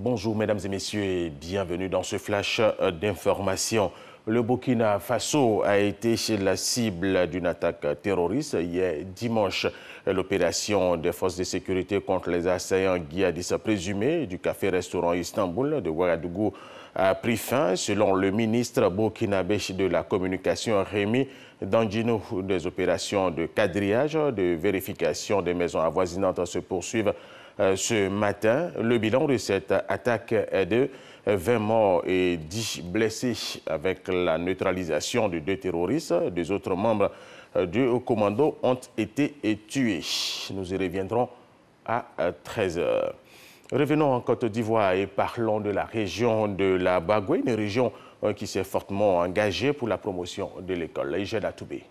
Bonjour mesdames et messieurs et bienvenue dans ce flash d'information. Le Burkina Faso a été la cible d'une attaque terroriste hier dimanche. L'opération des forces de sécurité contre les assaillants djihadistes présumés du café-restaurant Istanbul de Ouagadougou a pris fin, selon le ministre burkinabé de la communication Rémi Dandjinou. Des opérations de quadrillage, de vérification des maisons avoisinantes se poursuivent ce matin. Le bilan de cette attaque est de 20 morts et 10 blessés, avec la neutralisation de 2 terroristes. 2 autres membres du commando ont été tués. Nous y reviendrons à 13 h. Revenons en Côte d'Ivoire et parlons de la région de la Bagoué, une région qui s'est fortement engagée pour la promotion de l'école. Ijeda Toubé.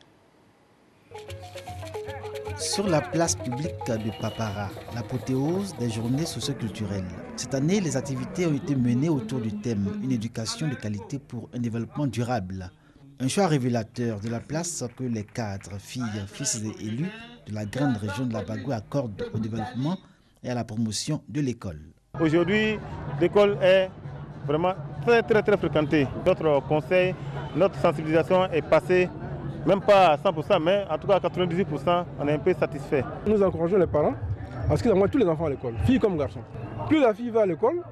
Sur la place publique de Papara, l'apothéose des journées socioculturelles. Cette année, les activités ont été menées autour du thème « Une éducation de qualité pour un développement durable ». Un choix révélateur de la place que les cadres, filles, fils et élus de la grande région de la Bagoué accordent au développement et à la promotion de l'école. Aujourd'hui, l'école est vraiment très fréquentée. Notre conseil, notre sensibilisation est passée, même pas à 100%, mais en tout cas à 98%, on est un peu satisfait. Nous encourageons les parents à ce qu'ils envoient tous les enfants à l'école, filles comme garçons. Plus la fille va à l'école,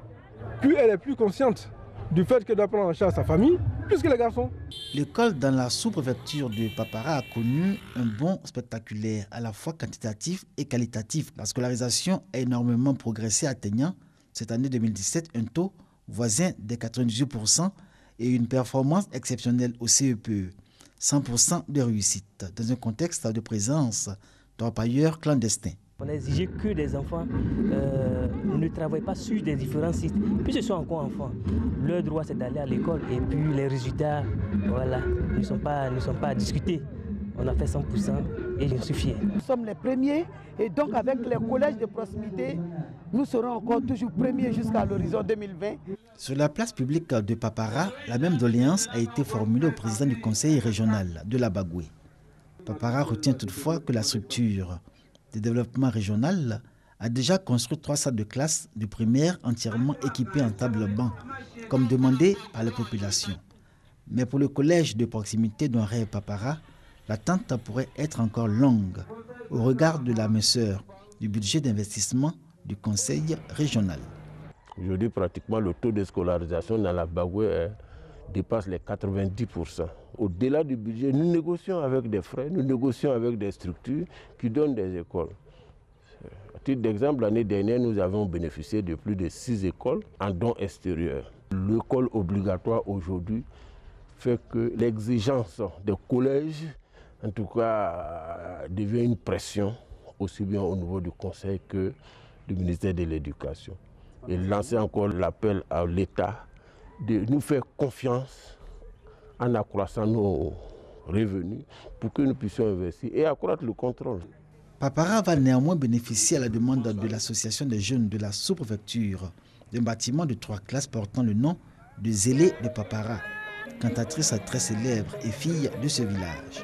plus elle est plus consciente du fait qu'elle doit prendre en charge sa famille, plus que les garçons. L'école dans la sous-préfecture de Papara a connu un bond spectaculaire, à la fois quantitatif et qualitatif. La scolarisation a énormément progressé, atteignant cette année 2017 un taux voisin des 98% et une performance exceptionnelle au CEPE. 100% de réussite, dans un contexte de présence d'orpailleurs clandestins. On a exigé que les enfants ne travaillent pas sur des différents sites, puis ce sont encore enfants. Leur droit, c'est d'aller à l'école et puis les résultats, voilà, ne sont pas à discuter. On a fait 100% et j'en suis fier. Nous sommes les premiers et donc avec les collèges de proximité, nous serons encore toujours premiers jusqu'à l'horizon 2020. Sur la place publique de Papara, la même doléance a été formulée au président du conseil régional de la Bagoué. Papara retient toutefois que la structure de développement régional a déjà construit 3 salles de classe de primaire entièrement équipées en table-banc, comme demandé par la population. Mais pour le collège de proximité d'Henri Papara, l'attente pourrait être encore longue au regard de la minceur du budget d'investissement du conseil régional. Aujourd'hui, pratiquement, le taux de scolarisation dans la Bagoué dépasse les 90%. Au-delà du budget, nous négocions avec des frais, nous négocions avec des structures qui donnent des écoles. À titre d'exemple, l'année dernière, nous avons bénéficié de plus de 6 écoles en dons extérieurs. L'école obligatoire aujourd'hui fait que l'exigence des collèges, en tout cas, devient une pression, aussi bien au niveau du Conseil que du ministère de l'Éducation. Et lancer encore l'appel à l'État de nous faire confiance en accroissant nos revenus pour que nous puissions investir et accroître le contrôle. Papara va néanmoins bénéficier à la demande de l'association des jeunes de la sous-préfecture d'un bâtiment de 3 classes portant le nom de Zélé de Papara, cantatrice très célèbre et fille de ce village.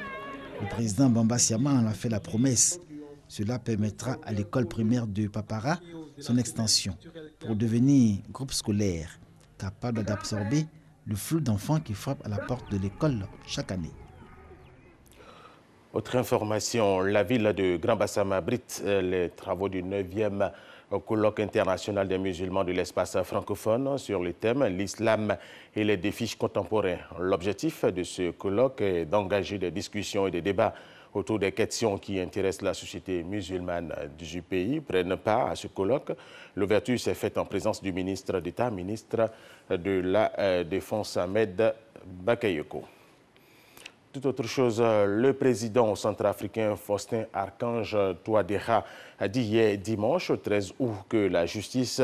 Le président Bamba Siama en a fait la promesse. Cela permettra à l'école primaire de Papara son extension pour devenir groupe scolaire capable d'absorber le flux d'enfants qui frappent à la porte de l'école chaque année. Autre information, la ville de Grand Bassam abrite les travaux du 9e colloque international des musulmans de l'espace francophone sur le thème « L'islam et les défis contemporains ». L'objectif de ce colloque est d'engager des discussions et des débats autour des questions qui intéressent la société musulmane du pays. Prennent part à ce colloque. L'ouverture s'est faite en présence du ministre d'État, ministre de la Défense Ahmed Bakayoko. Tout autre chose, le président centrafricain Faustin Archange Touadéra a dit hier dimanche 13 août que la justice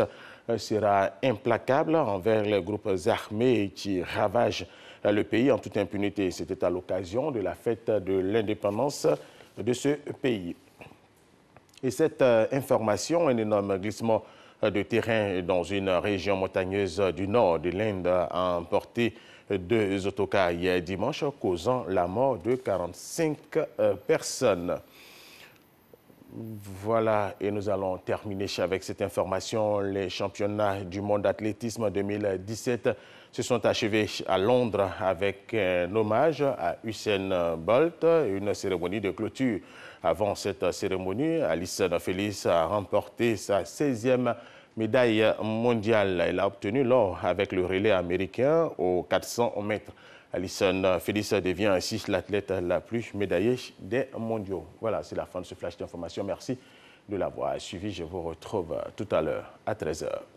sera implacable envers les groupes armés qui ravagent le pays en toute impunité. C'était à l'occasion de la fête de l'indépendance de ce pays. Et cette information, un énorme glissement de terrain dans une région montagneuse du nord de l'Inde a emporté 2 autocars hier dimanche, causant la mort de 45 personnes. Voilà, et nous allons terminer avec cette information. Les championnats du monde d'athlétisme 2017 se sont achevés à Londres avec un hommage à Usain Bolt, une cérémonie de clôture. Avant cette cérémonie, Allyson Fellis a remporté sa 16e médaille mondiale. Elle a obtenu l'or avec le relais américain aux 400 mètres. Allyson Fellis devient ainsi l'athlète la plus médaillée des mondiaux. Voilà, c'est la fin de ce flash d'information. Merci de l'avoir suivi. Je vous retrouve tout à l'heure à 13h.